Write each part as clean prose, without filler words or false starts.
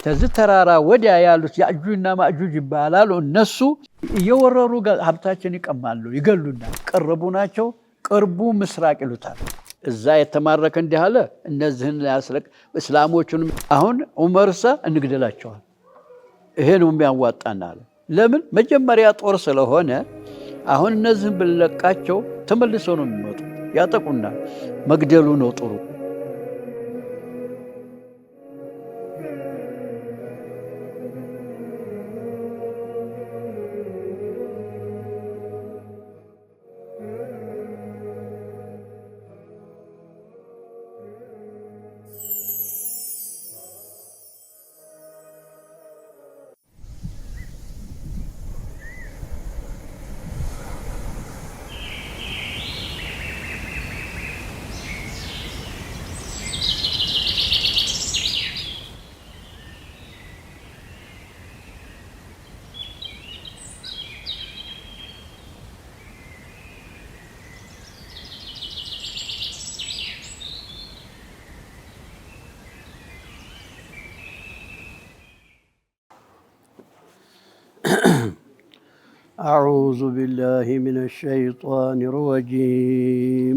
ከዚህ ተራራ ወዲያ ያሉት ያእጁጅና ማእጁጅ ይባላሉ። እነሱ እየወረሩ ሀብታችን ይቀማሉ፣ ይገሉናል። ቅርቡ ናቸው። ቅርቡ ምስራቅ ይሉታል። እዛ የተማረከ እንዲህ አለ። እነዚህን ያስለቅ እስላሞቹን አሁን ዑመርሳ እንግደላቸዋል። ይሄ ነው የሚያዋጣና አለ። ለምን መጀመሪያ ጦር ስለሆነ አሁን እነዚህን ብንለቃቸው ተመልሰው ነው የሚመጡ፣ ያጠቁናል። መግደሉ ነው ጥሩ። أعوذ بالله من الشيطان الرجيم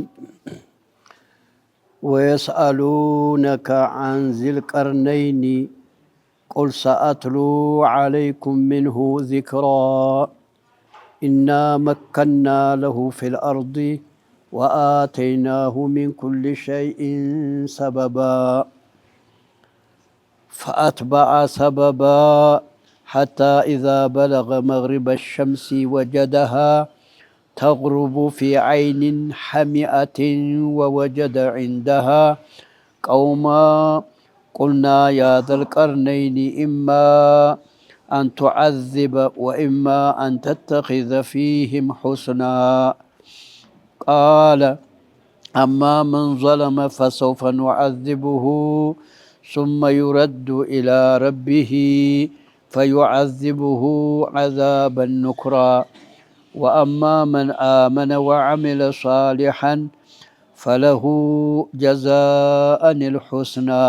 ويسألونك عن ذي القرنين قل سأتلو عليكم منه ذكرا إنا مكنا له في الأرض وآتيناه من كل شيء سببا فأتبع سببا حتى إذا بلغ مغرب الشمس وجدها تغرب في عين حمئة ووجد عندها قوما قلنا يا ذا القرنين إما أن تعذب وإما أن تتخذ فيهم حسنا قال أما من ظلم فسوف نعذبه ثم يرد إلى ربه فيعذبه عذابا نكرا وأما من آمن وعمل صالحا فله جزاء الحسنى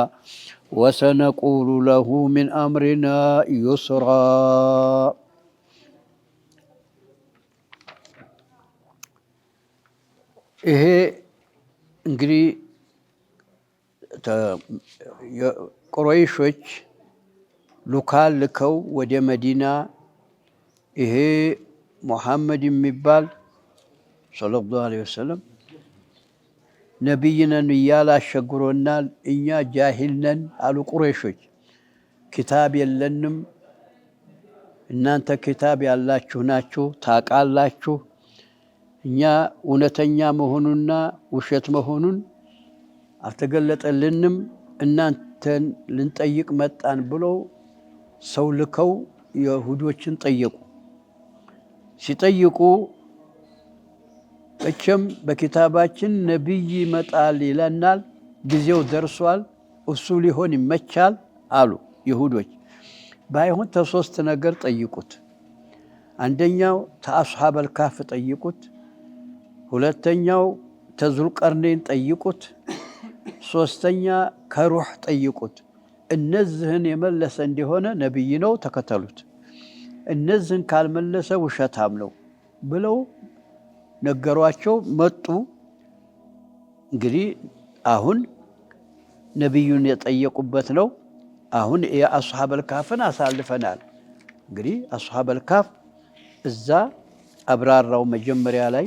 وسنقول له من أمرنا يسرا ይሄ እንግዲህ ቁረይሾች ሉካን ልከው ወደ መዲና ይሄ ሙሐመድ የሚባል ሰለላሁ ዐለይሂ ወሰለም ነቢይ ነን እያለ አሸግሮናል፣ እኛ ጃሂል ነን አሉ ቁረይሾች። ኪታብ የለንም፣ እናንተ ኪታብ ያላችሁ ናችሁ፣ ታውቃላችሁ። እኛ እውነተኛ መሆኑና ውሸት መሆኑን አልተገለጠልንም፣ እናንተን ልንጠይቅ መጣን ብለው ሰው ልከው የሁዶችን ጠየቁ። ሲጠይቁ እቸም በኪታባችን ነቢይ ይመጣል ይለናል፣ ጊዜው ደርሷል፣ እሱ ሊሆን ይመቻል አሉ ይሁዶች። ባይሆን ተሶስት ነገር ጠይቁት። አንደኛው ተአስሐበል ካፍ ጠይቁት፣ ሁለተኛው ተዙልቀርነይን ጠይቁት፣ ሶስተኛ ከሩህ ጠይቁት። እነዚህን የመለሰ እንደሆነ ነቢይ ነው ተከተሉት፣ እነዚህን ካልመለሰ ውሸታም ነው ብለው ነገሯቸው። መጡ። እንግዲህ አሁን ነቢዩን የጠየቁበት ነው። አሁን የአስሐበል ካፍን አሳልፈናል። እንግዲህ አስሐበል ካፍ እዛ አብራራው መጀመሪያ ላይ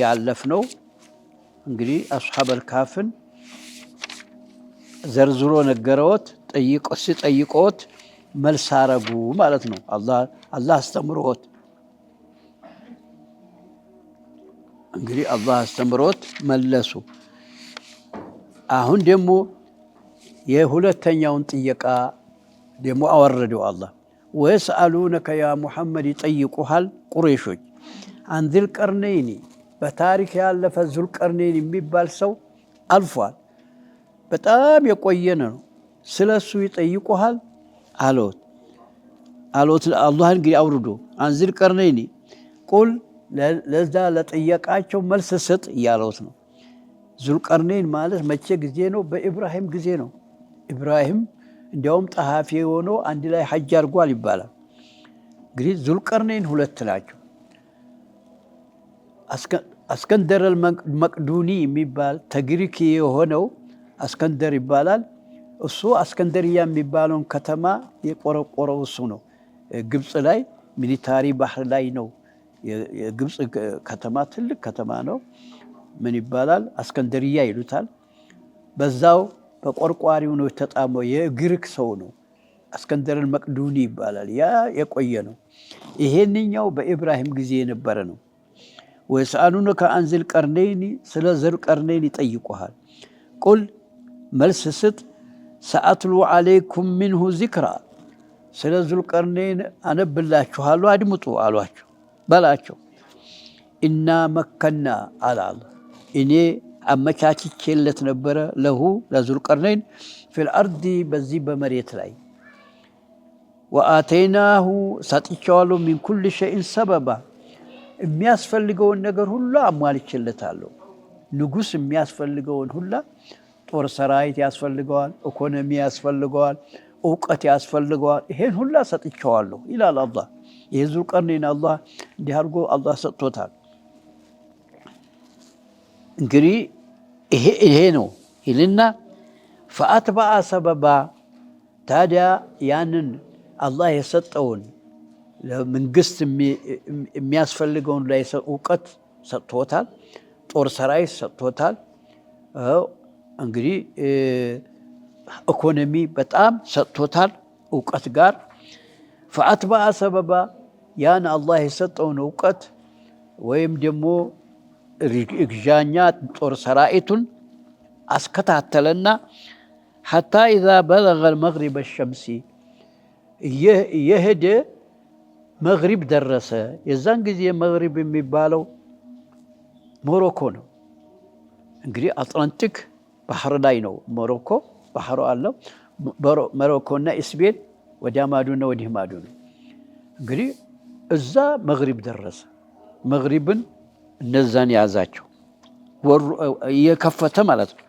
ያለፍነው። እንግዲህ አስሐበል ካፍን ዘርዝሮ ነገረዎት፣ ሲጠይቆት መልስ አረጉ ማለት ነው። አላህ አስተምሮት እንግዲህ አላህ አስተምሮት መለሱ። አሁን ደግሞ የሁለተኛውን ጥየቃ ደግሞ አወረደው አላህ። ወየስአሉነከ ያ ሙሐመድ ይጠይቁሃል ቁረይሾች አን ዚል ቀርነይኒ በታሪክ ያለፈ ዙል ቀርነይን የሚባል ሰው አልፏል፣ በጣም የቆየ ነው። ስለሱ ይጠይቁሃል አሉት። አላህ እንግዲህ አውርዶ አን ዚል ቀርነይኒ ቁል ለዛ ለጥየቃቸው መልስ ስጥ እያለውት ነው። ዙልቀርነይን ማለት መቼ ጊዜ ነው? በኢብራሂም ጊዜ ነው። ኢብራሂም እንዲያውም ጸሐፊ ሆኖ አንድ ላይ ሐጅ አድርጓል ይባላል። እንግዲህ ዙልቀርነይን ሁለት ናቸው። አስከንደር አልመቅዱኒ የሚባል ተግሪክ የሆነው አስከንደር ይባላል። እሱ አስከንደርያ የሚባለውን ከተማ የቆረቆረው እሱ ነው። ግብፅ ላይ ሚሊታሪ ባህር ላይ ነው። የግብፅ ከተማ ትልቅ ከተማ ነው። ምን ይባላል? አስከንደርያ ይሉታል። በዛው በቆርቋሪው ነው የተጣመው። የግሪክ ሰው ነው። አስከንደር አልመቅዱኒ ይባላል። ያ የቆየ ነው። ይሄንኛው በኢብራሂም ጊዜ የነበረ ነው። ወይስአሉነከ አን ዚልቀርነይን ስለ ዚልቀርነይን ይጠይቁሃል። ቁል መልስ ስጥ ሰአትሉ ዓለይኩም ሚንሁ ዚክራ ስለ ዙልቀርነይን አነብላችኋለሁ አድምጡ አሏቸው በላቸው። ኢና መከና አላል እኔ አመቻችቼለት ነበረ ለሁ ለዙልቀርነይን ፊል አርዲ በዚህ በመሬት ላይ ወአተይናሁ ሰጥቼዋለሁ ሚን ኩል ሸይን ሰበባ የሚያስፈልገውን ነገር ሁሉ አሟልቼለታለሁ። ንጉሥ የሚያስፈልገውን ሁላ ጦር ሰራዊት ያስፈልገዋል፣ ኢኮኖሚ ያስፈልገዋል፣ እውቀት ያስፈልገዋል። ይሄን ሁላ ሰጥቼዋለሁ ይላል አላህ። ይሄ ዙልቀርነይን አላህ እንዲህ አድርጎ አላህ ሰጥቶታል። እንግዲህ ይሄ ነው ይልና ፈአትበዐ ሰበባ ታዲያ ያንን አላህ የሰጠውን ለመንግስት የሚያስፈልገውን ላይ እውቀት ሰጥቶታል፣ ጦር ሰራዊት ሰጥቶታል። እንግዲህ ኢኮኖሚ በጣም ሰጥቶታል እውቀት ጋር። ፈአትበዐ ሰበባ ያን አላህ የሰጠውን እውቀት ወይም ደግሞ እግዣኛ ጦር ሰራዊቱን አስከታተለና ሐታ ኢዛ በለገ መግሪበ ሸምሲ የሄደ መግሪብ ደረሰ። የዛን ጊዜ መግሪብ የሚባለው ሞሮኮ ነው። እንግዲህ አትላንቲክ ባህር ላይ ነው ሞሮኮ፣ ባህሩ አለው። ሞሮኮና ስፔን ወዲያ ማዶና ወዲህ ማዶ ነው። እንግዲህ እዛ መግሪብ ደረሰ። መግሪብን እነዛን ያዛቸው እየከፈተ ማለት ነው።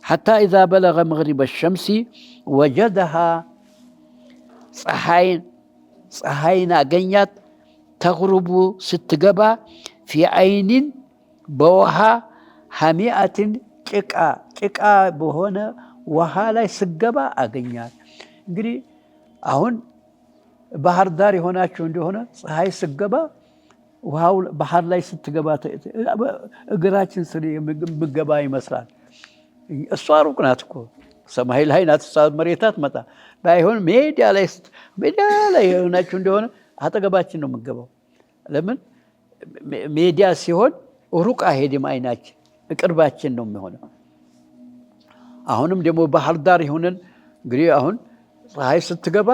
ሐታ ኢዛ በለገ መግሪበ ሸምሲ ወጀደሃ ፀሐይን አገኛት ተግሩቡ ስትገባ ፊ አይኒን በውሃ ሐሚአትን ጭቃ በሆነ ውሃ ላይ ስገባ አገኛት። እንግዲህ አሁን ባህር ዳር የሆናችሁ እንደሆነ ፀሐይ ስገባ ውሃው ባህር ላይ ስትገባ እግራችን ስር የምገባ ይመስላል። እሷ ሩቅ ናት እኮ ሰማይ ላይ ናት፣ መሬት አትመጣ። ባይሆን ሜዳ ላይ የሆናችሁ እንደሆነ አጠገባችን ነው የምገባው። ለምን ሜዳ ሲሆን ሩቅ አይሄድም፣ አይናችን ቅርባችን ነው የሚሆነው። አሁንም ደግሞ ባህር ዳር የሆነን እንግዲህ አሁን ፀሐይ ስትገባ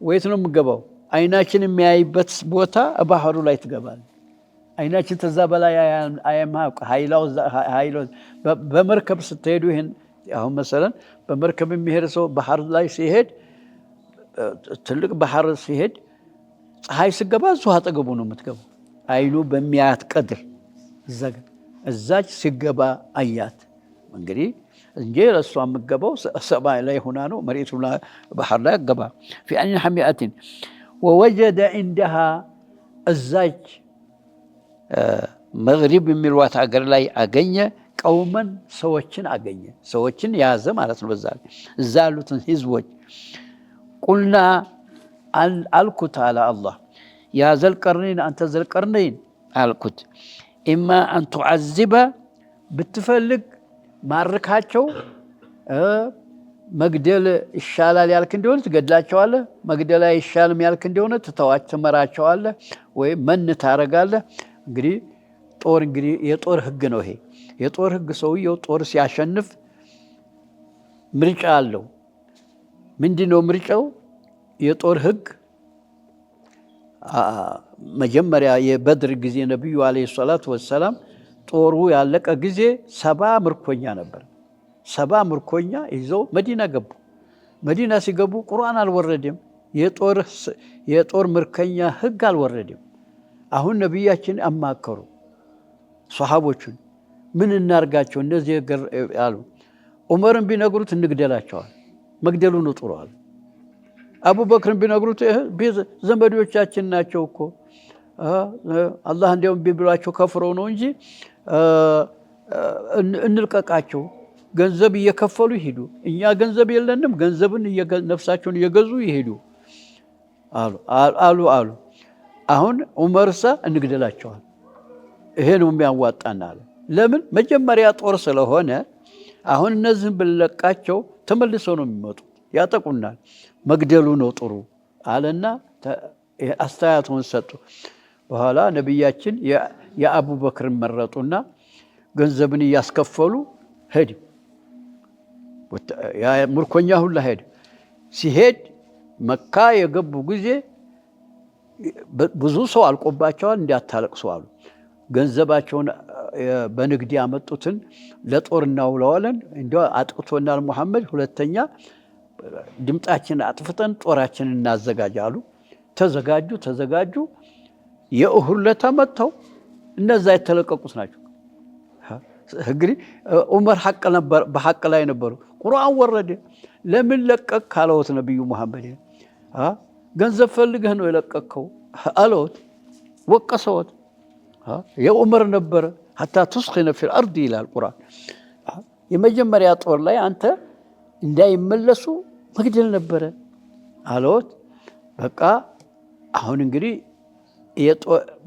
ወየት ነው የምገባው? አይናችን የሚያይበት ቦታ ባህሩ ላይ ትገባል። አይናችን ተዛ በላይ አያማቅ ኃይላው በመርከብ ስትሄዱ ይሄን አሁን መሰለን በመርከብ የሚሄድ ሰው ባህር ላይ ሲሄድ ትልቅ ባህር ሲሄድ ፀሐይ ስገባ እሱ አጠገቡ ነው የምትገባው። አይኑ በሚያያት ቀድር እዛች ሲገባ አያት። እንግዲህ እንጂ ለእሷ የምገባው ሰማይ ላይ ሆና ነው፣ መሬቱ ባህር ላይ ገባ። ፊ አይን ሐሚአትን ወወጀደ ዒንደሃ እዛች መግሪብ የሚሏት አገር ላይ አገኘ ቀውመን ሰዎችን አገኘ። ሰዎችን ያዘ ማለት ነው። በዛ እዛ ያሉትን ህዝቦች ቁልና አልኩት አለ አላህ ያ ዘልቀርነይን አንተ ዘልቀርነይን አልኩት ኢማ አን ቱዓዚበ ብትፈልግ ማርካቸው መግደል ይሻላል ያልክ እንደሆነ ትገድላቸዋለህ። መግደል አይሻልም ያልክ እንደሆነ ትመራቸዋለህ ወይ መን ታረጋለህ። እንግዲህ ጦር እንግዲህ የጦር ህግ ነው ይሄ የጦር ህግ። ሰውየው ጦር ሲያሸንፍ ምርጫ አለው። ምንድነው ምርጫው? የጦር ህግ መጀመሪያ የበድር ጊዜ ነብዩ አለይሂ ሰላቱ ወሰላም ጦሩ ያለቀ ጊዜ 70 ምርኮኛ ነበር። 70 ምርኮኛ ይዘው መዲና ገቡ። መዲና ሲገቡ ቁርአን አልወረደም፣ የጦር ምርኮኛ ህግ አልወረደም። አሁን ነብያችን አማከሩ ሷሃቦቹን ምን እናርጋቸው? እንደዚህ አሉ። ዑመርን ቢነግሩት እንግደላቸዋል፣ መግደሉ ነው ጥሩ አሉ። አቡበክርን ቢነግሩት ዘመዶቻችን ናቸው እኮ አላህ እንዲያውም ቢብሏቸው ከፍረው ነው እንጂ እንልቀቃቸው፣ ገንዘብ እየከፈሉ ይሄዱ፣ እኛ ገንዘብ የለንም፣ ገንዘብን ነፍሳቸውን እየገዙ ይሄዱ አሉ። አሁን ዑመርሳ እንግደላቸዋል፣ ይሄ ነው የሚያዋጣን አለ። ለምን? መጀመሪያ ጦር ስለሆነ አሁን እነዚህን ብንለቃቸው ተመልሰው ነው የሚመጡት፣ ያጠቁናል፣ መግደሉ ነው ጥሩ አለና አስተያየቱን ሰጡ። በኋላ ነቢያችን የአቡበክርን መረጡና ገንዘብን እያስከፈሉ ሄድ፣ ምርኮኛ ሁላ ሄድ። ሲሄድ መካ የገቡ ጊዜ ብዙ ሰው አልቆባቸዋል፣ እንዳታለቅሱ አሉ። ገንዘባቸውን በንግድ ያመጡትን ለጦር እናውለዋለን፣ እንዲያው አጥቅቶናል ሙሐመድ፣ ሁለተኛ ድምጣችንን አጥፍተን ጦራችንን እናዘጋጅ አሉ። ተዘጋጁ። የኡሁድ ዕለት መጥተው እነዛ የተለቀቁት ናቸው። እንግዲህ ዑመር በሐቅ ላይ ነበሩ። ቁርአን ወረደ። ለምን ለቀቅ ካለውት ነብዩ ሙሐመድ ገንዘብ ፈልገህ ነው የለቀቅከው አለውት፣ ወቀሰውት። የዑመር ነበረ ሐታ ተስኺነ ፊል አርድ ይላል ቁርአን። የመጀመሪያ ጦር ላይ አንተ እንዳይመለሱ መግደል ነበረ አለውት። በቃ አሁን እንግዲህ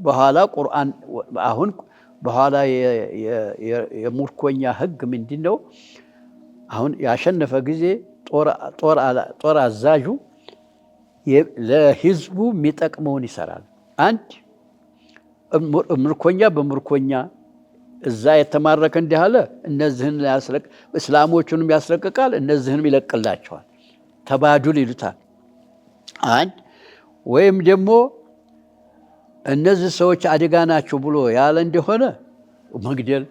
በኋላ ቁርአን አሁን በኋላ የምርኮኛ ህግ ምንድነው? አሁን ያሸነፈ ጊዜ ጦር አዛዡ ለህዝቡ የሚጠቅመውን ይሰራል። አንድ ምርኮኛ በምርኮኛ እዛ የተማረከ እንዲህ አለ፣ እነዚህን እስላሞቹንም ያስለቅቃል፣ እነዚህንም ይለቅላቸዋል። ተባዱል ይሉታል። አንድ ወይም ደግሞ እነዚህ ሰዎች አደጋ ናቸው ብሎ ያለ እንደሆነ መግደል።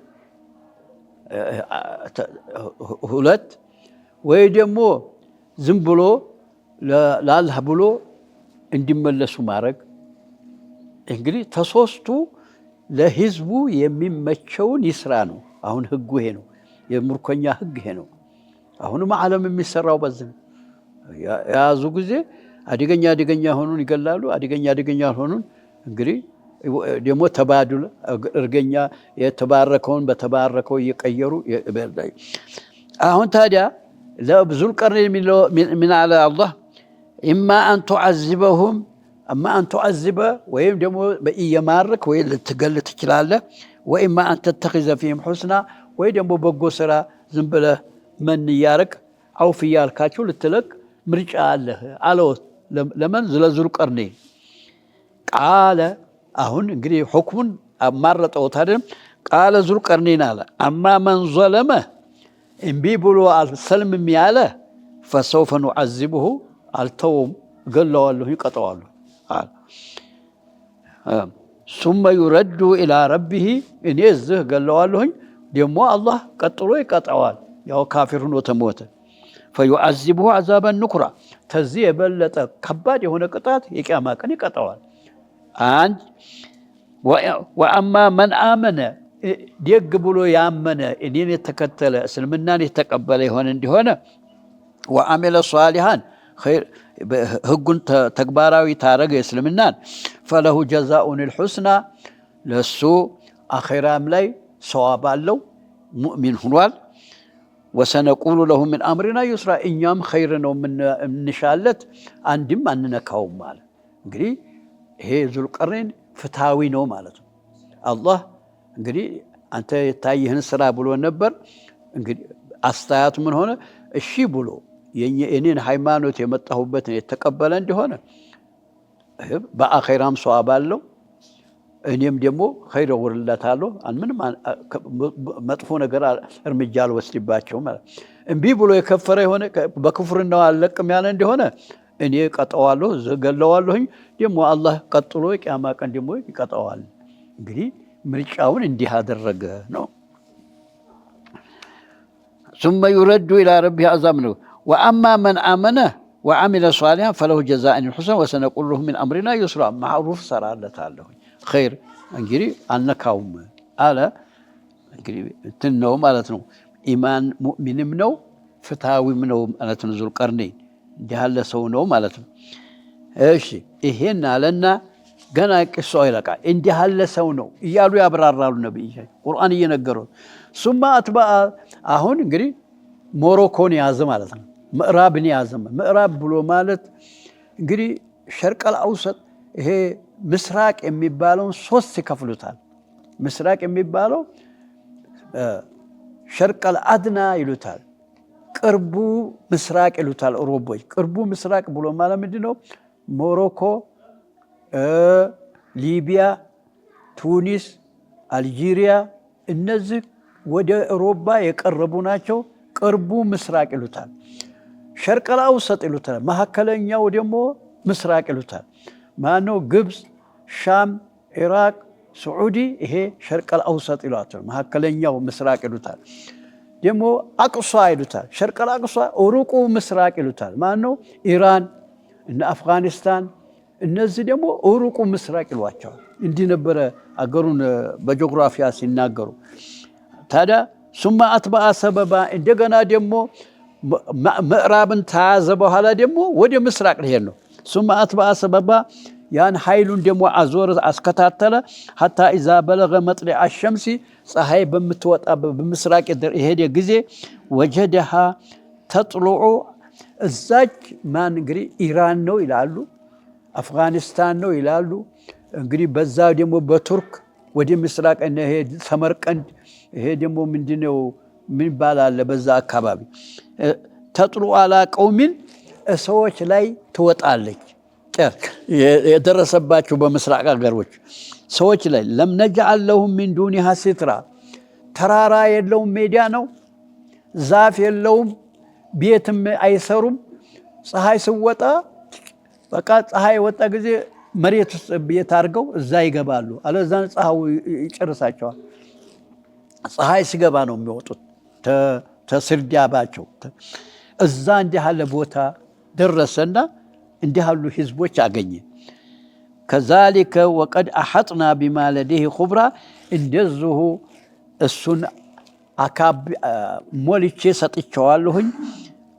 ሁለት ወይ ደግሞ ዝም ብሎ ለአላህ ብሎ እንዲመለሱ ማድረግ። እንግዲህ ተሶስቱ ለህዝቡ የሚመቸውን ይስራ ነው። አሁን ህጉ ይሄ ነው። የምርኮኛ ህግ ይሄ ነው። አሁንም ዓለም የሚሰራው በዚህ ነው። የያዙ ጊዜ አደገኛ ሆኑን ይገላሉ። አደገኛ ሆኑን እንግዲህ ደግሞ ተባዱል እርገኛ የተባረከውን በተባረከው እየቀየሩ። አሁን ታዲያ ለዙል ቀርነይን ምን አለ አላህ ኢማ አን ቱዐዚበሁም እማ አን ቱዐዚበ ወይም ደግሞ እየማረክ ወይ ልትገል ትችላለህ። ወኢማ አን ተተኺዘ ፊህም ሑስና ወይ ደግሞ በጎ ስራ ዝም ብለህ መን እያረቅ አውፍ እያልካቸው ልትለቅ ምርጫ አለህ አለው። ለምን? ለዙል ቀርነይን ቃለ። አሁን እንግዲህ ሁክሙን አማረጠው። ታዲያ ቃለ ዙል ቀርነይን አለ አማ መን ዘለመ እምቢ ብሎ አልሰልምም ያለ ፈሰውፈ ኑዐዚብሁ አልተውም፣ ገለዋለሁ፣ ይቀጠዋለሁ አለ። ሱመ ዩረዱ ኢላ ረቢሂ እኔ እዚህ ገለዋለሁኝ፣ ደግሞ አላህ ቀጥሎ ይቀጠዋል። ያው ካፊር ሆኖ ተሞተ። ፈዩዐዚብሁ ዐዛበን ኑክራ፣ ተዚህ የበለጠ ከባድ የሆነ ቅጣት የቂያማ ቀን ይቀጠዋል። አንድ ወአማ መን አመነ ደግ ብሎ ያመነ እኔን የተከተለ እስልምናን የተቀበለ የሆነ እንዲሆነ ወአሚለ ሷሊሃን ህጉን ተግባራዊ ታረገ እስልምናን ፈለሁ ጀዛኡን ልሑስና ለሱ አኼራም ላይ ሰዋብ አለው፣ ሙእሚን ሁኗል። ወሰነቁሉ ለሁ ምን አምሪና ዩስራ፣ እኛም ኸይር ነው የምንሻለት፣ አንድም አንነካውም አለ። እንግዲህ ይሄ ዙል ቀርነይን ፍትሃዊ ነው ማለት ነው። አላህ እንግዲህ አንተ የታየህን ስራ ብሎ ነበር። እንግዲህ አስተያየቱ ምን ሆነ? እሺ ብሎ የኔን ሃይማኖት የመጣሁበትን የተቀበለ እንደሆነ በአኼራም ሰዋብ አለው፣ እኔም ደግሞ ኸይር ወርለታለሁ። ምንም መጥፎ ነገር እርምጃ አልወስድባቸውም ማለት። እምቢ ብሎ የከፈረ የሆነ በክፍርናው አልለቅም ያለ እንደሆነ እኔ ቀጠዋለሁ፣ ገለዋለሁኝ። ደግሞ አላህ ቀጥሎ የቂያማ ቀን ደግሞ ይቀጠዋል። እንግዲህ ምርጫውን እንዲህ አደረገ ነው። ثم يرد إلى ربه عذاب ነው። وأما من آمن وعمل صالحا فله جزاء الحسنى وسنقول له من أمرنا يسرا معروف ሰራለታለሁ ኸይር። እንግዲህ አልነካውም አለ። እንግዲህ እንትን ነው ማለት ነው። ኢማን ሙእሚንም ነው ፍትሃዊም ነው ማለት ነው ዙል ቀርነይን። እንዲህ ያለ ሰው ነው ማለት ነው። እሺ ይሄን አለና ገና ቅሷው ይለቃል። እንዲህ ያለ ሰው ነው እያሉ ያብራራሉ ነብዩ ቁርአን እየነገረው። ሱማ አትበአ አሁን እንግዲህ ሞሮኮን ያዘ ማለት ነው። ምዕራብን ያዘ። ምዕራብ ብሎ ማለት እንግዲህ ሸርቀል አውሰጥ ይሄ ምስራቅ የሚባለውን ሶስት ይከፍሉታል። ምስራቅ የሚባለው ሸርቀል አድና ይሉታል፣ ቅርቡ ምስራቅ ይሉታል ኦሮቦች። ቅርቡ ምስራቅ ብሎ ማለት ምንድነው? ሞሮኮ፣ ሊቢያ፣ ቱኒስ፣ አልጄሪያ እነዚህ ወደ አውሮፓ የቀረቡ ናቸው። ቅርቡ ምስራቅ ይሉታል። ሸርቀል አውሰጥ ይሉታል። መካከለኛው ደግሞ ምስራቅ ይሉታል። ማነው? ግብፅ፣ ሻም፣ ኢራቅ፣ ስዑዲ ይሄ ሸርቀል አውሰጥ ይሏቸው። መካከለኛው ምስራቅ ይሉታል። ደግሞ አቅሷ ይሉታል። ሸርቀል አቅሷ ሩቁ ምስራቅ ይሉታል። ማነው? ኢራን እና አፍጋኒስታን እነዚህ ደግሞ ሩቁ ምስራቅ ይሏቸዋል። እንዲህ ነበረ አገሩን በጂኦግራፊያ ሲናገሩ። ታዲያ ሱማ አትበአ ሰበባ እንደገና ደግሞ ምዕራብን ተያዘ በኋላ ደግሞ ወደ ምስራቅ ሊሄድ ነው። ሱማ አትበአ ሰበባ ያን ኃይሉን ደግሞ አዞር አስከታተለ። ሐታ ኢዛ በለገ መጥሊዐ ሸምሲ ፀሐይ በምትወጣ በምስራቅ የሄደ ጊዜ ወጀደሃ ተጥሉዑ እዛች ማን እንግዲህ ኢራን ነው ይላሉ፣ አፍጋኒስታን ነው ይላሉ። እንግዲህ በዛ ደግሞ በቱርክ ወደ ምስራቅ ይሄ ሰመርቀንድ ይሄ ደግሞ ምንድነው ምን ይባላል በዛ አካባቢ ተጥሉ አላ ቀውሚን ሰዎች ላይ ትወጣለች። የደረሰባቸው በምስራቅ ሀገሮች ሰዎች ላይ ለም ነጅዐል ለሁም ሚን ዱኒሃ ሲትራ ተራራ የለውም፣ ሜዳ ነው፣ ዛፍ የለውም፣ ቤትም አይሰሩም። ፀሐይ ስወጣ በቃ ፀሐይ ወጣ ጊዜ መሬት ውስጥ ቤት አድርገው እዛ ይገባሉ። አለዛን ፀሐዩ ይጨርሳቸዋል። ፀሐይ ሲገባ ነው የሚወጡት ተስርዳባቸው። እዛ እንዲህ ያለ ቦታ ደረሰና እንዲህ ያሉ ህዝቦች አገኘ። ከዛሊከ ወቀድ አሐጥና ቢማ ለደይህ ኹብራ እንደዚሁ እሱን ሞልቼ ሰጥቼዋለሁኝ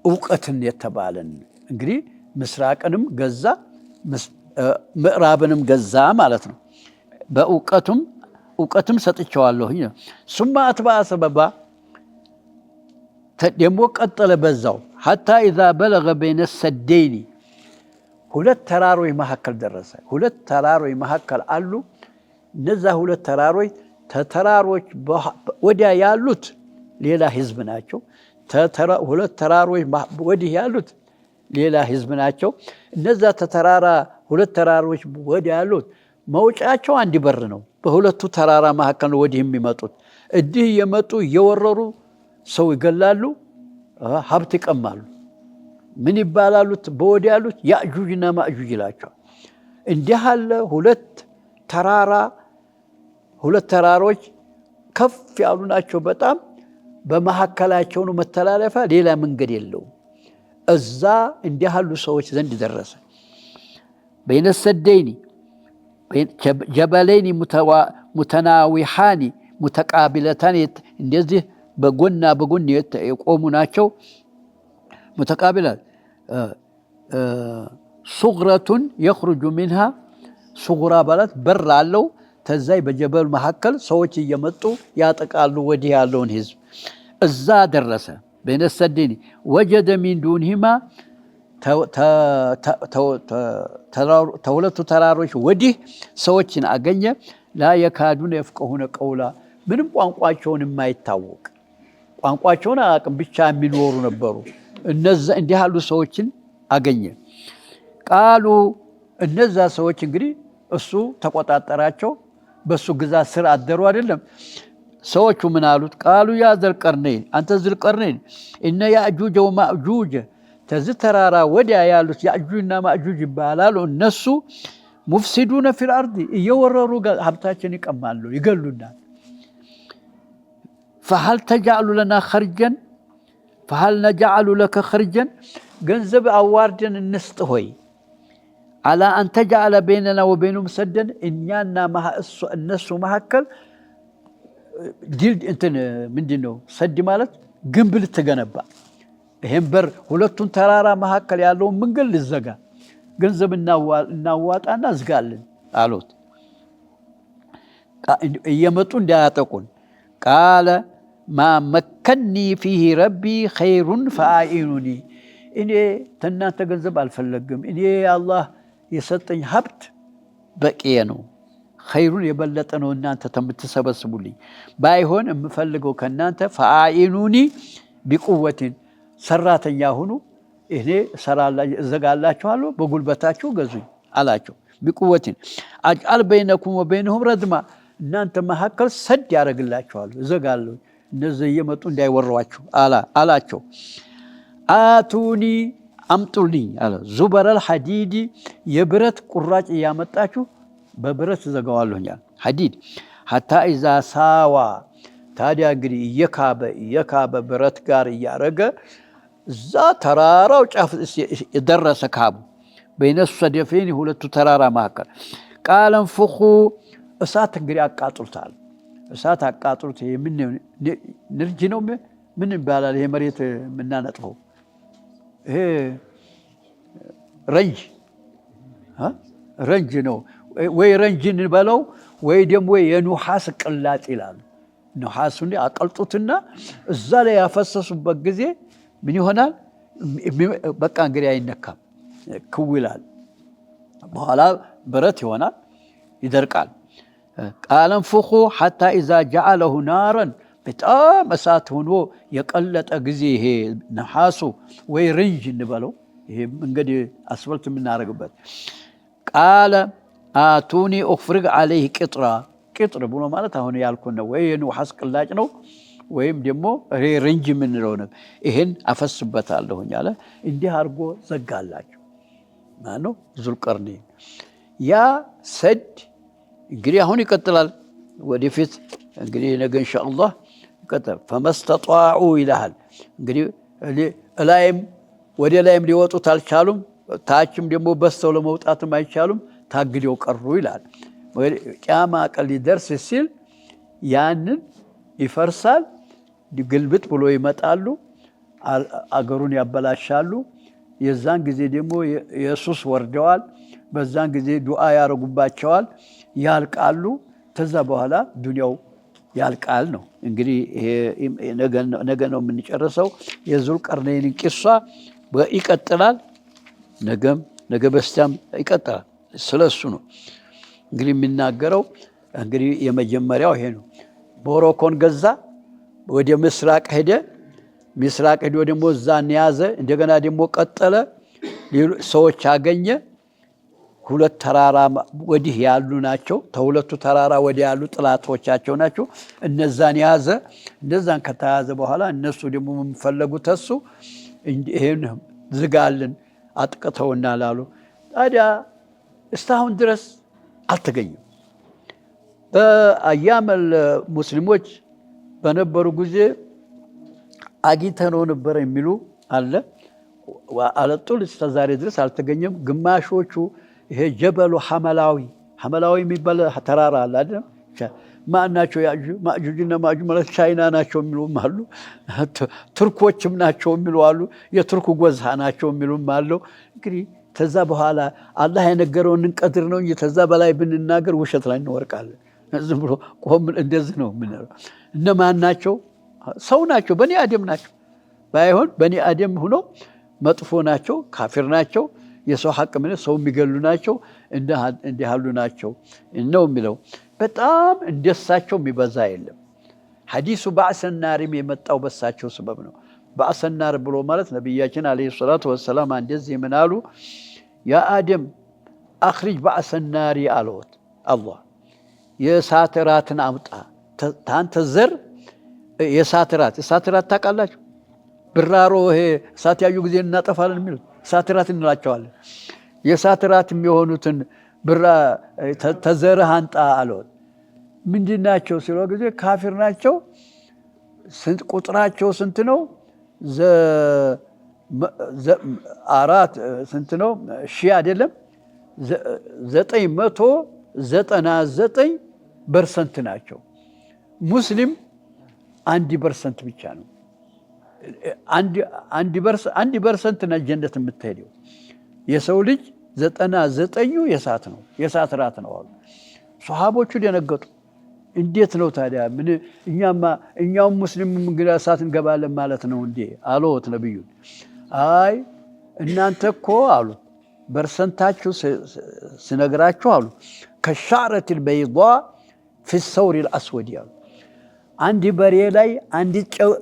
እውቀትን የተባለን እንግዲህ ምስራቅንም ገዛ ምዕራብንም ገዛ ማለት ነው። በእውቀትም ሰጥቼዋለሁኝ። ሱማ አትበአ ሰበባ ደግሞ ቀጠለ በዛው ሐታ ኢዛ በለገ በይነ ሰደይኒ ሁለት ተራሮች መካከል ደረሰ። ሁለት ተራሮች መካከል አሉ። እነዛ ሁለት ተራሮች ተተራሮች ወዲያ ያሉት ሌላ ህዝብ ናቸው። ሁለት ተራሮች ወዲህ ያሉት ሌላ ህዝብ ናቸው። እነዛ ተተራራ ሁለት ተራሮች ወዲያ ያሉት መውጫቸው አንድ በር ነው። በሁለቱ ተራራ መካከል ነው ወዲህ የሚመጡት። እዲህ የመጡ እየወረሩ ሰው ይገላሉ፣ ሀብት ይቀማሉ። ምን ይባላሉ? በወዲያ ያሉት ያእጁጅና ማእጁጅ ይላቸዋል። እንዲህ ያለ ሁለት ተራሮች ከፍ ያሉ ናቸው በጣም። በመካከላቸው ነው መተላለፊያ፣ ሌላ መንገድ የለውም። እዛ እንዲህ ያሉ ሰዎች ዘንድ ደረሰ። በይነ ሰደይኒ ጀበለይኒ ሙተናዊሃኒ ሙተቃቢለታን እንደዚህ በጎና በጎን የቆሙ ናቸው። ሙተቃቢላት ሱግረቱን የኽሩጁ ሚንሃ ሱግራ ባላት በር አለው። ተዛይ በጀበል መካከል ሰዎች እየመጡ ያጠቃሉ ወዲህ ያለውን ህዝብ። እዛ ደረሰ። በይነ ሰደይኒ ወጀደ ሚን ዱንሂማ ተሁለቱ ተራሮች ወዲህ ሰዎችን አገኘ። ላ የካዱነ የፍቀሁነ ቀውላ ምንም ቋንቋቸውን የማይታወቅ ቋንቋቸውን አያውቅም ብቻ የሚኖሩ ነበሩ። እነዛ እንዲህ ያሉ ሰዎችን አገኘ። ቃሉ እነዛ ሰዎች እንግዲህ እሱ ተቆጣጠራቸው፣ በሱ ግዛት ስር አደሩ አይደለም። ሰዎቹ ምን አሉት? ቃሉ ያ ዘልቀርነይን አንተ ዘልቀርነይን እነ ያእጁጀ ወማእጁጀ ተዚህ ተራራ ወዲያ ያሉት ያእጁጅና ማእጁጅ ይባላሉ። እነሱ ሙፍሲዱነ ፊል አርድ እየወረሩ ሀብታችን ይቀማሉ፣ ይገሉናል። ፈሀል ተጃዕሉ ለና ኸርጀን ፈሀል ነጃዕሉ ለከ ኸርጀን ገንዘብ አዋርደን እንስጥ ሆይ አላ አን ተጃዕለ በይነና ወበይነሁም ሰደን እኛና እነሱ መካከል ድል እንትን ምንድን ነው ሰድ ማለት ግንብ ልትገነባ ይሄን በር ሁለቱን ተራራ መካከል ያለውን መንገድ ልዘጋ ገንዘብ እናዋጣና ዝጋልን አሉት እየመጡ እንዳያጠቁን ቃለ ማ መከኒ ፊህ ረቢ ኸይሩን ፈአኢኑኒ እኔ ተናንተ ገንዘብ አልፈለግም እኔ አላህ የሰጠኝ ሀብት በቂዬ ነው ኸይሩን የበለጠ ነው እናንተ ተምትሰበስቡልኝ ባይሆን የምፈልገው ከናንተ ፈአኢኑኒ ቢቁወቲን ሰራተኛ ሁኑ እኔ እዘጋላችኋለሁ በጉልበታችሁ ገዙኝ አላቸው ቢቁወቲን አጅአል በይነኩም ወበይነሁም ረድማ እናንተ መካከል ሰድ ያደርግላችኋለሁ እዘጋለሁ እነዚህ እየመጡ እንዳይወሯችሁ አላቸው አቱኒ አምጡልኝ አለ ዙበረል ሐዲድ የብረት ቁራጭ እያመጣችሁ በብረት ዘጋዋለሁኛል ሐዲድ ሐታ ኢዛ ሳዋ ታዲያ እንግዲህ እየካበ ብረት ጋር እያረገ እዛ ተራራው ጫፍ የደረሰ ካቡ በይነሱ ሰደፈይን ሁለቱ ተራራ መካከል ቃለን ፍኹ እሳት እንግዲህ አቃጥሉታል እሳት አቃጥሉት ምን ንርጅ ነው ምን ይባላል ይሄ መሬት ምናነጥፈው ይሄ ረንጅ ነው ወይ ረንጅን በለው ወይ ደግሞ የኑሐስ ቅላጥ ይላሉ ኑሐሱን አቀልጡትና እዛ ላይ ያፈሰሱበት ጊዜ ምን ይሆናል በቃ እንግዲህ አይነካም ክውላል በኋላ ብረት ይሆናል ይደርቃል ቃለን ፍኹ ሐታ ኢዛ ጀዐለሁ ናረን በጣም እሳት ሆኖ የቀለጠ ጊዜ ይሄ ነሐሱ ወይ ረንጅ እንበለው ይሄ እንግዲህ አስፈልት የምናደርግበት ቃለ አቱኒ ኡፍርግ ዐለይህ ቅጥር ብሎ ማለት አሁን ያልኩን ነው ወይ የኑሐስ ቅላጭ ነው ወይም ደግሞ ረንጅ የምንለው ነው ይሄን አፈስበታለሁኝ አለ እንዲህ አድርጎ ዘጋላቸው ማነው ዙልቀርነይን ያ ሰድ እንግዲህ አሁን ይቀጥላል ወደፊት እንግዲህ ነገ ኢንሻአላህ ይቀጥላል ፈመስተጣዑ ይላል እንግዲህ ላይም ወደ ላይም ሊወጡት አልቻሉም ታችም ደግሞ በስተው ለመውጣትም አይቻሉም ታግደው ቀሩ ይላል ቂያማ ቀን ሊደርስ ሲል ያንን ይፈርሳል ግልብጥ ብሎ ይመጣሉ አገሩን ያበላሻሉ የዛን ጊዜ ደግሞ ኢየሱስ ወርደዋል በዛን ጊዜ ዱዓ ያረጉባቸዋል ያልቃሉ ተዛ በኋላ ዱንያው ያልቃል ነው እንግዲህ ነገ ነው የምንጨርሰው የዙልቀርነይን ቂሷ ይቀጥላል ነገ በስቲያም ይቀጥላል ስለሱ ነው እንግዲህ የሚናገረው እንግዲህ የመጀመሪያው ይሄ ነው ሞሮኮን ገዛ ወደ ምስራቅ ሄደ ደግሞ ዛን ያዘ እንደገና ደግሞ ቀጠለ ሰዎች አገኘ ሁለት ተራራ ወዲህ ያሉ ናቸው ተሁለቱ ተራራ ወዲህ ያሉ ጥላቶቻቸው ናቸው እነዛን ያዘ እንደዛን ከተያዘ በኋላ እነሱ ደግሞ የሚፈልጉት እሱ ይሄን ዝጋልን አጥቅተውና ላሉ ታዲያ እስካሁን ድረስ አልተገኘም በአያመል ሙስሊሞች በነበሩ ጊዜ አግኝተነው ነበር የሚሉ አለ አለጡል እስከዛሬ ድረስ አልተገኘም ግማሾቹ ይሄ ጀበሉ ሐመላዊ የሚባል ተራራ አለ አይደል ማናቸው ማጁጅና ማጁ ማለት ቻይና ናቸው የሚሉም አሉ ቱርኮችም ናቸው የሚሉ አሉ የቱርክ ጎዛ ናቸው የሚሉም አሉ እንግዲህ ተዛ በኋላ አላህ የነገረውን እንቀድር ነው እንጂ ተዛ በላይ ብንናገር ውሸት ላይ እንወርቃለን ዝም ብሎ ቆም እንደዚህ ነው ምንለው እነማን ናቸው ሰው ናቸው በኒ አደም ናቸው ባይሆን በኒ አደም ሆኖ መጥፎ ናቸው ካፊር ናቸው የሰው ሐቅ ምን ሰው የሚገሉ ናቸው እንደ ያሉ ናቸው ነው የሚለው በጣም እንደሳቸው የሚበዛ የለም ሐዲሱ ባዕሰናሪም የመጣው በሳቸው ሰበብ ነው ባዕሰናር ብሎ ማለት ነብያችን አለይሂ ሰላቱ ወሰለም እንደዚህ ምናሉ ያ አደም አخرج ባዕሰናሪ አሉት አላህ የሳትራትን አምጣ ታንተ ዘር የሳትራት ታውቃላችሁ ብራሮ ይሄ ሳት ያዩ ጊዜ እናጠፋለን የሚሉት ሳትራት እንላቸዋለን የሳትራት የሚሆኑትን ብራ ተዘረህ አንጣ አሉት ምንድናቸው ሲለው ጊዜ ካፊር ናቸው ስንት ቁጥራቸው ስንት ነው አራት ስንት ነው ሺህ አይደለም 999% ናቸው ሙስሊም 1% ብቻ ነው አንድ ፐርሰንት ነው ጀነት የምትሄደው። የሰው ልጅ 99 የእሳት ነው፣ የእሳት ራት ነው አሉ። ሷሃቦቹ ደነገጡ። እንዴት ነው ታዲያ? ምን እኛም ሙስሊም እንግዲህ እሳት እንገባለን ማለት ነው እንዴ አሉት ነብዩን። አይ እናንተ እኮ አሉ ፐርሰንታችሁ ስነግራችሁ አሉ ከሻረቲል በይዷ ፊ ሰውሪል አስወድ ያሉ አንድ በሬ ላይ አንድ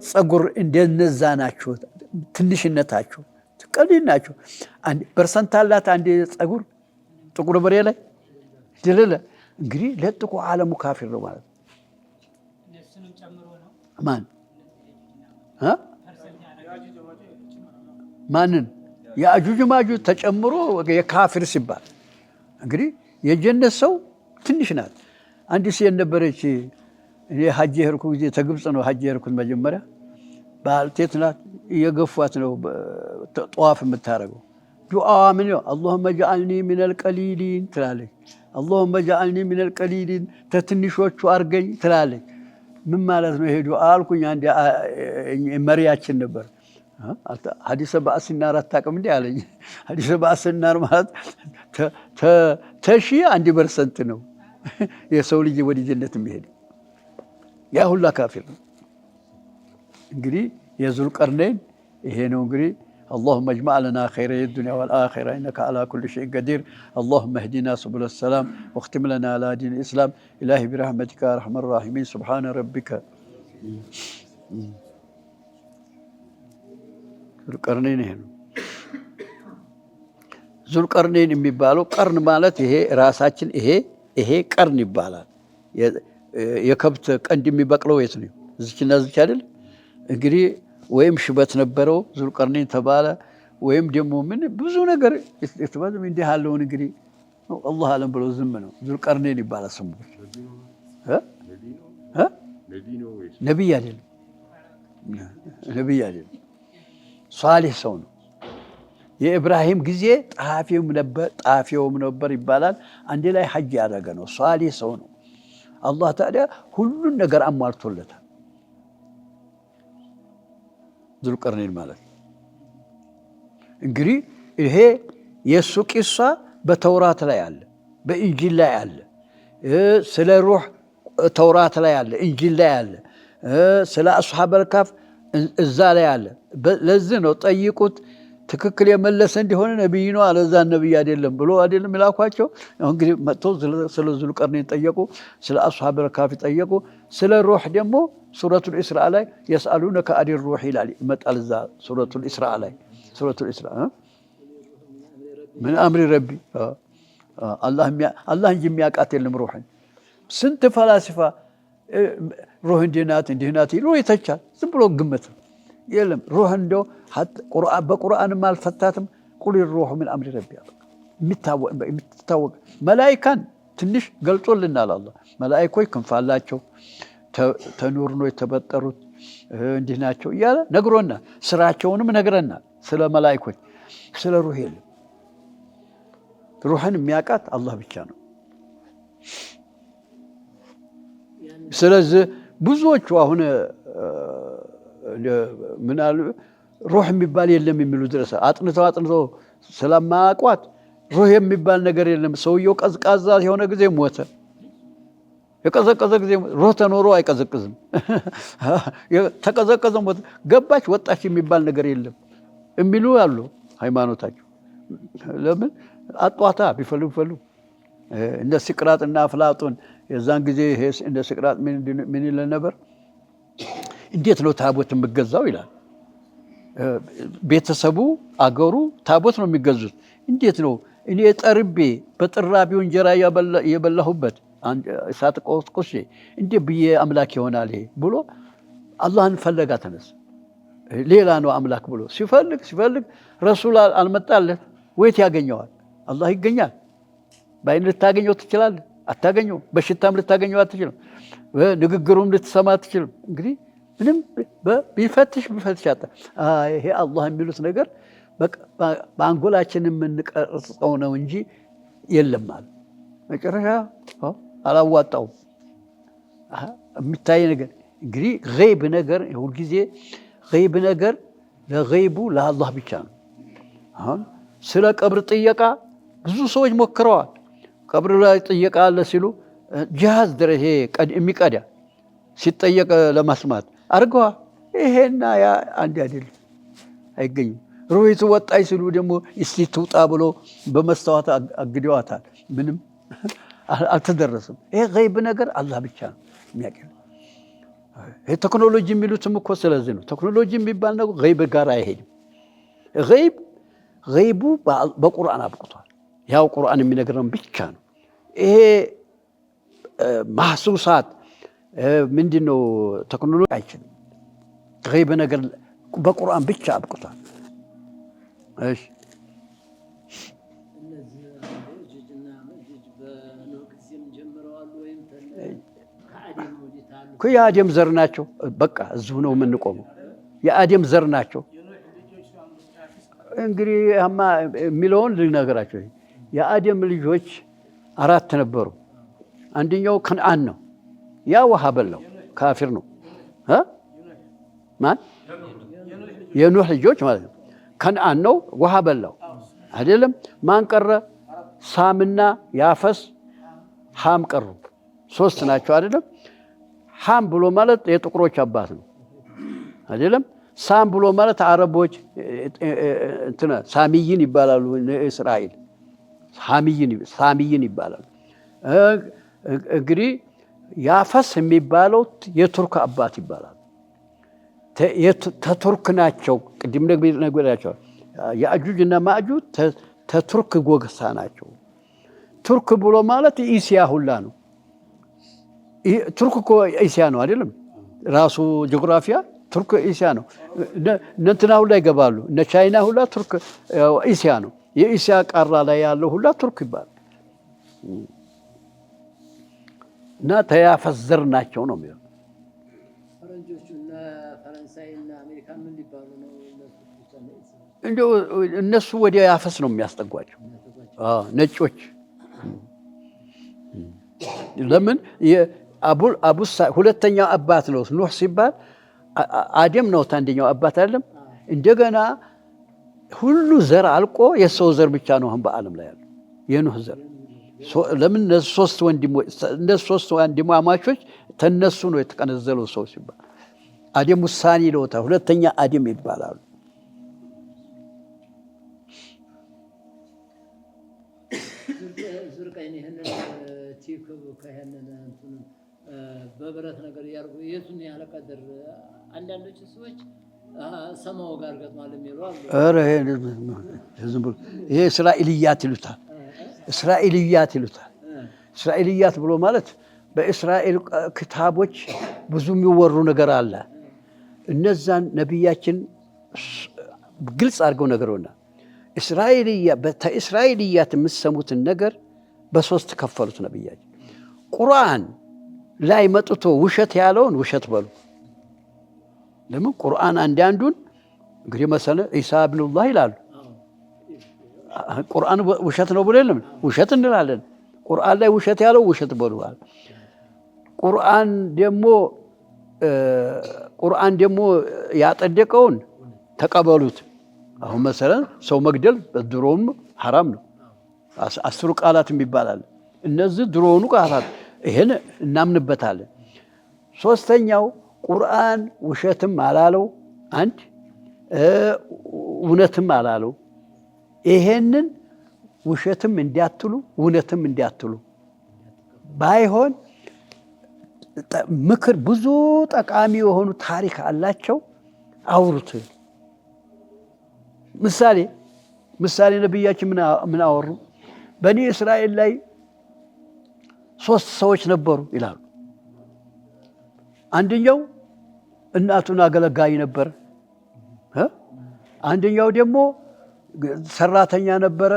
ፀጉር እንደነዛ ናችሁ፣ ትንሽነታችሁ ቀሊል ናችሁ። ፐርሰንት አላት አንድ ፀጉር ጥቁር በሬ ላይ ድልለ እንግዲህ ለጥቁ ዓለሙ ካፊር ነው ማለት ማን ማንን የአጁጅ ማጁጅ ተጨምሮ የካፊር ሲባል እንግዲህ የጀነት ሰው ትንሽ ናት። አንድ ሴት ነበረች። እኔ ሐጅ የሄድኩ ጊዜ ተግብጽ ነው ሐጅ የሄድኩት። መጀመሪያ ባልቴት ናት፣ እየገፏት ነው ጠዋፍ የምታደርገው። ዱዓዋ ምን ነው? አላሁመ ጀዐልኒ ሚነል ቀሊሊን ትላለች። አላሁመ ጀዐልኒ ሚነል ቀሊሊን ተትንሾቹ አርገኝ ትላለች። ምን ማለት ነው ይሄ ዱዓ አልኩኝ። አንድ መሪያችን ነበር። ሐዲሰ ባእስናር አታውቅም እንዴ አለኝ። ሐዲሰ ባእስናር ማለት ተሺ 1% ነው የሰው ልጅ ወደ ጀነት የሚሄድ። ያ ሁላ ካፊር ነው። እንግዲህ የዙልቀርነይን ይሄ ነው እንግዲህ اللهم اجمع لنا خيري الدنيا والآخرة إنك على كل شيء قدير اللهم اهدنا سبل السلام واختم لنا على دين الإسلام إلهي برحمتك يا أرحم الراحمين سبحان ربك ዙልቀርነይን ይሄ ነው። ዙልቀርነይን የሚባለው ቀርን ማለት ይሄ ራሳችን ይሄ ቀርን ይባላል። የከብት ቀንድ የሚበቅለው የት ነው? እዚችና እዚች አይደል? እንግዲህ ወይም ሽበት ነበረው ዙልቀርነይን ተባለ፣ ወይም ደግሞ ምን ብዙ ነገር የተባለ እንዲህ ያለውን እንግዲህ አላህ አለም ብሎ ዝም ነው። ዙልቀርነይን ይባላል ስሙ። ነቢይ አይደለም፣ ነቢይ አይደለም፣ ሷሊህ ሰው ነው። የኢብራሂም ጊዜ ጣፊውም ነበር ይባላል። አንድ ላይ ሐጅ ያደረገ ነው። ሷሊህ ሰው ነው። አላህ ታዲያ ሁሉን ነገር አሟልቶለታል። ዙልቀርነይን ማለት እንግዲህ ይሄ የእሱ ቂሷ በተውራት ላይ አለ፣ በኢንጂል ላይ አለ። ስለ ሩህ ተውራት ላይ አለ፣ ኢንጂል ላይ አለ። ስለ አስሐበል ካፍ እዛ ላይ አለ። ለዚህ ነው ጠይቁት ትክክል የመለሰ እንዲሆነ ነብይ ነው አለዛ ነብይ አይደለም ብሎ አይደለም ይላኳቸው። እንግዲህ መጥተው ስለ ዙልቀርነይን ጠየቁ፣ ስለ አስሐበል ካፍ ጠየቁ። ስለ ሩህ ደግሞ ሱረቱል ኢስራ ላይ የስአሉነከ አኒ ሩህ ይላል ይመጣል። እዛ ሱረቱል ኢስራ ላይ ሱረቱል ኢስራ ምን አምሪ ረቢ አላህ እንጂ የሚያውቃት የለም ሩህን። ስንት ፈላስፋ ሩህ እንዲህ ናት ይሉ ይተቻል። ዝም ብሎ ግምት የለም። ሩህ እንደው በቁርአንም አልፈታትም። ቁል ሩህ ምን አምሪ ረቢ የሚታወቅ መላኢካን ትንሽ ገልጾልናል። አላህ መላኢኮች ክንፍ አላቸው፣ ተኑር ነው የተበጠሩት፣ እንዲህ ናቸው እያለ ነግሮናል። ስራቸውንም ነግረናል። ስለ መላኢኮች ስለ ሩህ የለም። ሩህን የሚያውቃት አላህ ብቻ ነው። ስለዚህ ብዙዎቹ አሁን ምን አሉ ሩህ የሚባል የለም የሚሉ ድረስ አጥንተው ስለማያውቋት ሩህ የሚባል ነገር የለም። ሰውየው ቀዝቃዛ የሆነ ጊዜ ሞተ፣ የቀዘቀዘ ጊዜ ሩህ ተኖሮ አይቀዘቅዝም። ተቀዘቀዘ ሞተ፣ ገባች ወጣች የሚባል ነገር የለም የሚሉ አሉ ሃይማኖታቸው። ለምን አጧታ ቢፈልጉ እንደ ሲቅራጥና አፍላጦን የዛን ጊዜ እንደ ሲቅራጥ ምን ይል ነበር? እንዴት ነው ታቦት የምገዛው ይላል። ቤተሰቡ አገሩ ታቦት ነው የሚገዙት። እንዴት ነው እኔ ጠርቤ በጥራቢው እንጀራ የበላሁበት እሳት ቆስቁሼ እንዴ ብዬ አምላክ ይሆናል ይሄ ብሎ አላህን ፈለጋ ተነሳ። ሌላ ነው አምላክ ብሎ ሲፈልግ ረሱል አልመጣለት። ወይት ያገኘዋል? አላህ ይገኛል። በአይን ልታገኘው ትችላለህ፣ አታገኘው። በሽታም ልታገኘው አትችልም። ንግግሩም ልትሰማ አትችልም። እንግዲህ ምንም ቢፈትሽ አጣ። ይሄ አላህ የሚሉት ነገር በአንጎላችን የምንቀርጸው ነው እንጂ የለም አለ። መጨረሻ አላዋጣውም። የሚታይ ነገር እንግዲህ ገይብ ነገር ሁልጊዜ ገይብ ነገር ለገይቡ ለአላህ ብቻ ነው። አሁን ስለ ቀብር ጥየቃ ብዙ ሰዎች ሞክረዋል። ቀብር ላይ ጥየቃ አለ ሲሉ ጂሃዝ ድረስ የሚቀዳ ሲጠየቅ ለማስማት አድርገዋል። ይሄና ያ አንድ አይደለም፣ አይገኝም። ሩሂቱ ወጣይ ሲሉ ደግሞ እስቲ ትውጣ ብሎ በመስተዋት አግደዋታል። ምንም አልተደረሰም። ይሄ ገይብ ነገር አላህ ብቻ ነው የሚያውቀው። ይሄ ቴክኖሎጂ የሚሉትም እኮ ስለዚህ ነው። ቴክኖሎጂ የሚባል ነገር ገይብ ጋር አይሄድም። ገይቡ በቁርአን አብቅቷል። ያው ቁርአን የሚነግረን ብቻ ነው። ይሄ ማህሱሳት ምንድነው ቴክኖሎጂ አይችልም። ገይብ ነገር በቁርአን ብቻ አብቅቷል። እሺ የአደም ዘር ናቸው። በቃ እዚሁ ነው የምንቆመው። የአደም ዘር ናቸው። እንግዲህ የሚለውን ልነግራቸው። የአደም ልጆች 4 ነበሩ። አንደኛው ከነዓን ነው። ያ ውሃ በላው፣ ካፊር ነው። ማን? የኑህ ልጆች ማለት ነው። ከነዓን ነው፣ ውሃ በላው አይደለም። ማን ቀረ? ሳምና ያፈስ ሃም ቀሩ። 3 ናቸው አይደለም። ሃም ብሎ ማለት የጥቁሮች አባት ነው አይደለም። ሳም ብሎ ማለት አረቦች ሳሚይን ይባላሉ። እስራኤል ሳሚይን ይባላሉ። እንግዲህ ያፈስ የሚባለው የቱርክ አባት ይባላል። ተቱርክ ናቸው። ቅድም ነግሬያቸዋለሁ። ያእጁጅ እና ማእጁጅ ተቱርክ ጎሳ ናቸው። ቱርክ ብሎ ማለት ኢሲያ ሁላ ነው። ቱርክ እኮ ኢሲያ ነው አይደለም። ራሱ ጂኦግራፊያ ቱርክ ኢሲያ ነው። እንትና ሁላ ይገባሉ። እነ ቻይና ሁላ ቱርክ ኢሲያ ነው። የኢሲያ ቃራ ላይ ያለው ሁላ ቱርክ ይባላል። እና ተያፈስ ዘር ናቸው ነው የሚለው። እነሱ ወደ ያፈስ ነው የሚያስጠጓቸው ነጮች። ለምን? ሁለተኛው አባት ነው ኑህ ሲባል አደም ነው አንደኛው አባት አይደለም። እንደገና ሁሉ ዘር አልቆ የሰው ዘር ብቻ ነው አሁን በዓለም ላይ ያለው የኑህ ዘር። ለምን? እነሱ 3 ወንድማማቾች ተነሱ ነው የተቀነዘለው ሰው ሲባል አደም ውሳኔ ይለውታል። ሁለተኛ አደም ይባላሉ። በብረት ነገር ያርጉ የቱን ያህል ቀድር አንዳንዶች ሰዎች ሰማው ጋር ገጥሟል የሚሉ አሉ። ኧረ ይሄ እስራኤልያት ይሉታል። እስራኤልያት ብሎ ማለት በእስራኤል ክታቦች ብዙ የሚወሩ ነገር አለ። እነዛን ነቢያችን ግልጽ አድርገው ነገሩና እስራኤልያት የምትሰሙትን ነገር በ3 ከፈሉት ነቢያችን። ቁርአን ላይ መጥቶ ውሸት ያለውን ውሸት በሉ። ለምን? ቁርአን አንዱን እንግዲህ መሰለ ኢሳ ኢብኑላህ ይላሉ። ቁርአን ውሸት ነው ብሎ የለም ውሸት እንላለን። ቁርአን ላይ ውሸት ያለው ውሸት በሉ። ቁርአን ደግሞ ያጠደቀውን ተቀበሉት። አሁን መሰለ ሰው መግደል በድሮውም ሐራም ነው። 10 ቃላት የሚባላል። እነዚህ ድሮውኑ ቃላት ይሄን እናምንበታለን። 3ኛው ቁርአን ውሸትም አላለው፣ አንድ እውነትም አላለው። ይሄንን ውሸትም እንዲያትሉ እውነትም እንዲያትሉ ባይሆን ምክር ብዙ ጠቃሚ የሆኑ ታሪክ አላቸው አውሩት። ምሳሌ ነብያችን ምን አወሩ? በኒ እስራኤል ላይ 3 ሰዎች ነበሩ ይላሉ። አንደኛው እናቱን አገለጋይ ነበር። አንደኛው ደግሞ ሰራተኛ ነበረ።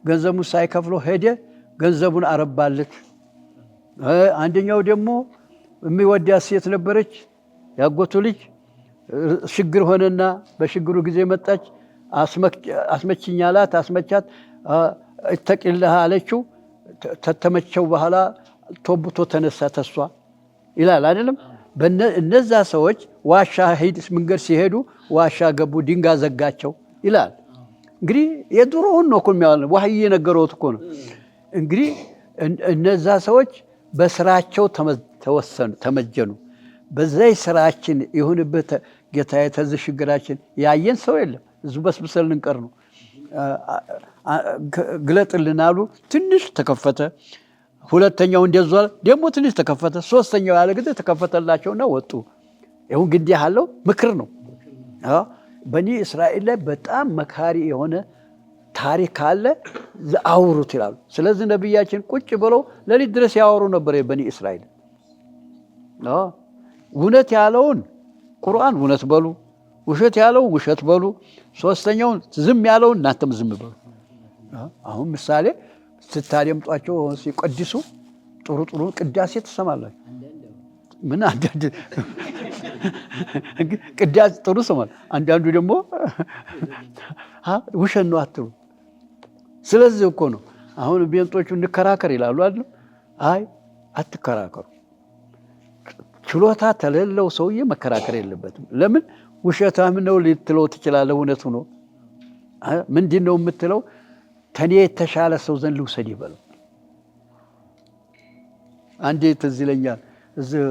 ገንዘቡን ሳይከፍለው ሄደ፣ ገንዘቡን አረባለት። አንደኛው ደግሞ የሚወዳት ሴት ነበረች፣ ያጎቱ ልጅ። ችግር ሆነና በችግሩ ጊዜ መጣች። አስመችኝ አላት፣ አስመቻት። እተቂልህ አለችው። ተተመቸው በኋላ ቶብቶ ተነሳ ተሷ ይላል አይደለም። እነዛ ሰዎች ዋሻ መንገድ ሲሄዱ ዋሻ ገቡ፣ ድንጋይ ዘጋቸው ይላል። እንግዲህ የድሮውን ነው እኮ የሚያወራው፣ ወህይ የነገረውት እኮ ነው። እንግዲህ እነዛ ሰዎች በስራቸው ተመጀኑ። በዛይ ስራችን ይሁንበት ጌታዬ፣ ተዝህ ችግራችን ያየን ሰው የለም። እዚሁ በስብሰል ልንቀር ነው። ግለጥልን አሉ። ትንሽ ተከፈተ። ሁለተኛው እንደዟል፣ ደግሞ ትንሽ ተከፈተ። ሶስተኛው ያለ ጊዜ ተከፈተላቸውና ወጡ። ይሁን እንግዲህ ያለው ምክር ነው። በኒ እስራኤል ላይ በጣም መካሪ የሆነ ታሪክ አለ። አውሩት ይላሉ። ስለዚህ ነቢያችን ቁጭ ብለው ሌሊት ድረስ ያወሩ ነበር። በኒ እስራኤል እውነት ያለውን ቁርአን እውነት በሉ፣ ውሸት ያለው ውሸት በሉ፣ ሶስተኛውን ዝም ያለውን እናንተም ዝም በሉ። አሁን ምሳሌ ስታደምጧቸው ሲቀድሱ ጥሩ ጥሩ ቅዳሴ ትሰማላችሁ። ምን አንዳንድ ቅዳሴ ጥሩ ሰማል፣ አንዳንዱ ደግሞ ውሸት ነው አትሉ። ስለዚህ እኮ ነው አሁን ቤንጦቹ እንከራከር ይላሉ አይደል? አይ አትከራከሩ። ችሎታ ተለለው ሰውዬ መከራከር የለበትም። ለምን ውሸታም ነው ልትለው ትችላለህ። እውነቱ ነው። ምንድን ነው የምትለው? ተኔ የተሻለ ሰው ዘንድ ልውሰድ ይበለው። አንዴ ትዝ ይለኛል እዚህ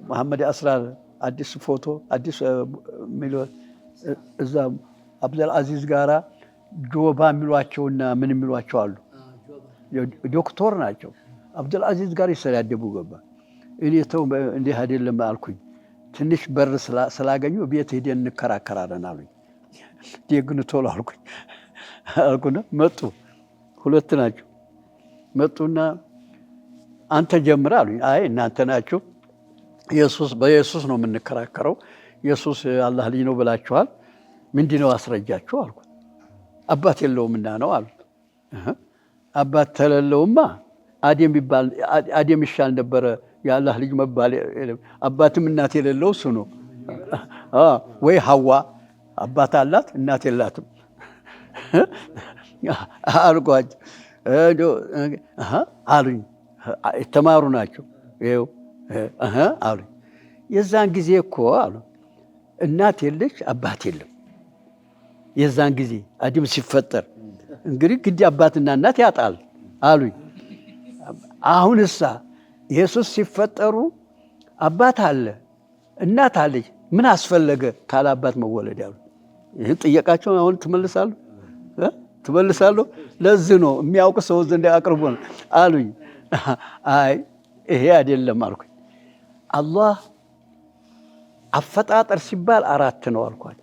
መሐመድ አስራር አዲስ ፎቶ አዲስ ሚሊዮን እዛ አብደል አዚዝ ጋራ ጆባ የሚሏቸውና ምን የሚሏቸው አሉ። ዶክተር ናቸው። አብደል አዚዝ ጋር ይሰዳደቡ ገባ። እኔ ተው እንዲህ አይደለም አልኩኝ። ትንሽ በር ስላገኙ ቤት ሄደን እንከራከራለን አሉኝ። ደግን ቶሎ አልኩና መጡ። ሁለት ናቸው። መጡና አንተ ጀምር አሉኝ። አይ እናንተ ናችሁ፣ በኢየሱስ ነው የምንከራከረው። ኢየሱስ አላህ ልጅ ነው ብላችኋል። ምንድነው አስረጃችሁ አልኩ። አባት የለውምና ነው አሉት። አባት ተለለውማ አደም ይሻል ነበረ የአላህ ልጅ መባል። አባትም እናት የሌለው እሱ ነው። ወይ ሐዋ አባት አላት እናት የላትም አልኳቸው። አሉኝ። የተማሩ ናቸው አሉኝ። የዛን ጊዜ እኮ አሉ እናት የለች አባት የለም። የዛን ጊዜ አደም ሲፈጠር እንግዲህ ግድ አባትና እናት ያጣል አሉኝ። አሁን እሳ ኢየሱስ ሲፈጠሩ አባት አለ እናት አለች፣ ምን አስፈለገ ካለ አባት መወለድ ያሉ። ይህን ጥያቄያቸው አሁን ትመልሳለሁ። ለዚህ ነው የሚያውቅ ሰው ዘንድ አቅርቦ ነው አሉኝ። አይ ይሄ አይደለም አልኩኝ። አላህ አፈጣጠር ሲባል አራት ነው አልኳቸው።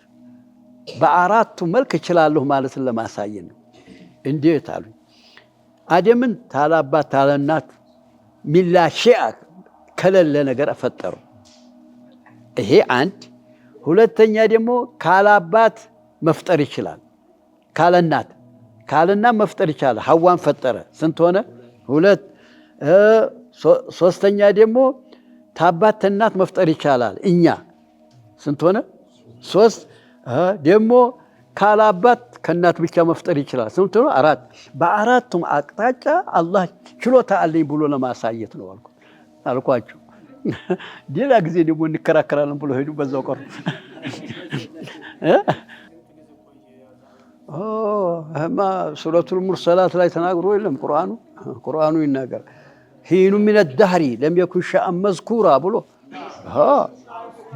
በአራቱ መልክ እችላለሁ ማለትን ለማሳየት ነው። እንዴት አሉኝ። አደምን ታላባት ታለናት ሚላ ሺአ ከሌለ ነገር ፈጠሩ። ይሄ አንድ። ሁለተኛ ደግሞ ካላባት መፍጠር ይችላል። ካለናት መፍጠር ይችላል። ሐዋን ፈጠረ። ስንት ሆነ? ሁለት። ሶስተኛ ደግሞ ታባት ተናት መፍጠር ይቻላል። እኛ ስንት ሆነ? ሶስት። ደግሞ ካላባት ከናት ብቻ መፍጠር ይችላል። ስንት ሆነ? አራት። በአራቱም አቅጣጫ አላህ ችሎታ አለኝ ብሎ ለማሳየት ነው አልኳቸው። ሌላ ጊዜ ደግሞ እንከራከራለን ብሎ ሄዱ። በዛው ቀሩ። ሱረቱል ሙርሰላት ላይ ተናግሮ የለም ቁርአኑ ይናገር ሂኑ ሚነ ዳህሪ ለም የኩን ሸአን መዝኩራ ብሎ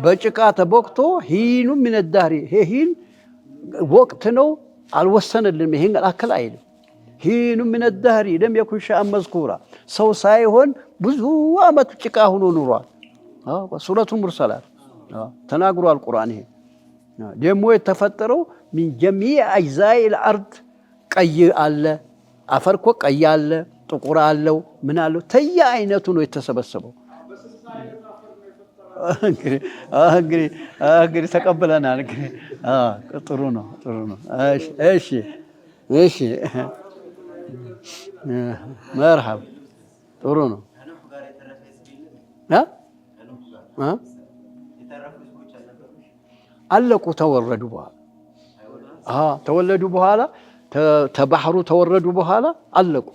በጭቃ ተቦክቶ ሂኑ ሚነ ዳህሪ ሂን ወቅት ነው አልወሰነልንም። ይሄን አከል አይልም። ሂኑ ሚነ ዳህሪ ለም የኩን ሸአን መዝኩራ ሰው ሳይሆን ብዙ ዓመት ጭቃ ሆኖ ኑሯል። ሱረቱል ሙርሰላት ተናግሯል ቁርአን። ይሄ ደግሞ የተፈጠረው ሚን ጀሚዕ አጅዛኢል አርድ ቀይ አለ፣ አፈር እኮ ቀይ አለ፣ ጥቁር አለው፣ ምን አለው፣ ተየ አይነቱ ነው የተሰበሰበው። እንግዲህ ተቀብለናል። ጥሩ ነው። እሺ መርሐባ ጥሩ ነው። አለቁ ተወለዱ በኋላ ተባህሩ ተወረዱ በኋላ አለቁ።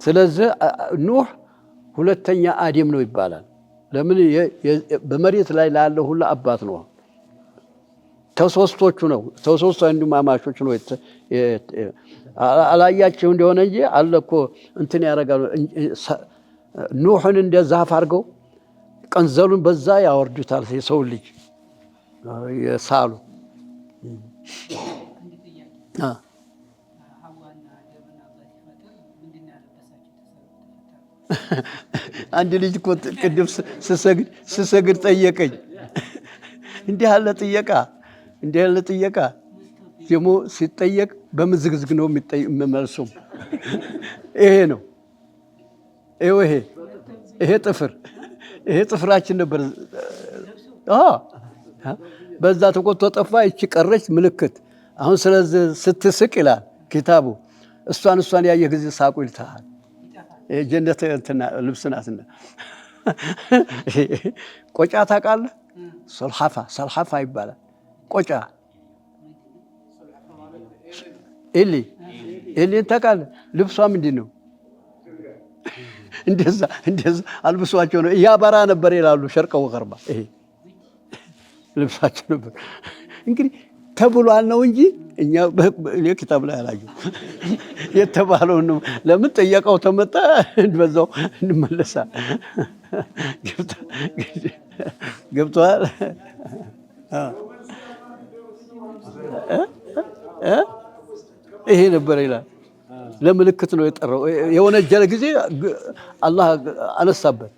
ስለዚህ ኑህ ሁለተኛ አደም ነው ይባላል። ለምን በመሬት ላይ ላለው ሁሉ አባት ነው። ተሶስቶቹ ነው ተሶስቱ ወንድማማቾች ነው። አላያቸው እንደሆነ እንጂ አለ እኮ እንትን ያደርጋሉ። ኑህን እንደ ዛፍ አድርገው ቀንዘሉን በዛ ያወርዱታል። የሰው ልጅ የሳሉ አንድ ልጅ እኮ ቅድም ስሰግድ ጠየቀኝ። እንዲህ ያለ ጥየቃ ደግሞ ሲጠየቅ በምዝግዝግ ነው የሚመልሰው። ይሄ ነው ይሄ ጥፍራችን ነበር። በዛ ተቆጥቶ ጠፋ። ይቺ ቀረች ምልክት። አሁን ስለዚህ ስትስቅ ይላል ኪታቡ እሷን ያየ ጊዜ ሳቁ ይልታል። የጀነት እንትና ልብስ ናትና ቆጫ ታውቃለህ? ሰልሐፋ ይባላል። ቆጫ ኤሊን ታውቃለህ? ልብሷ ምንድን ነው? እንደዛ አልብሷቸው ነው። ያበራ ነበር ይላሉ። ሸርቀው ቀርባ ይሄ ልብሳቸው ነበር። እንግዲህ ተብሏል ነው እንጂ እኛ ኪታብ ላይ አላየሁም። የተባለው ነው። ለምን ጠየቀው ተመጣ በዛው እንመለሳል። ገብቷል። ይሄ ነበር ይላል። ለምልክት ነው የጠራው። የወነጀለ ጊዜ አላህ አነሳበት።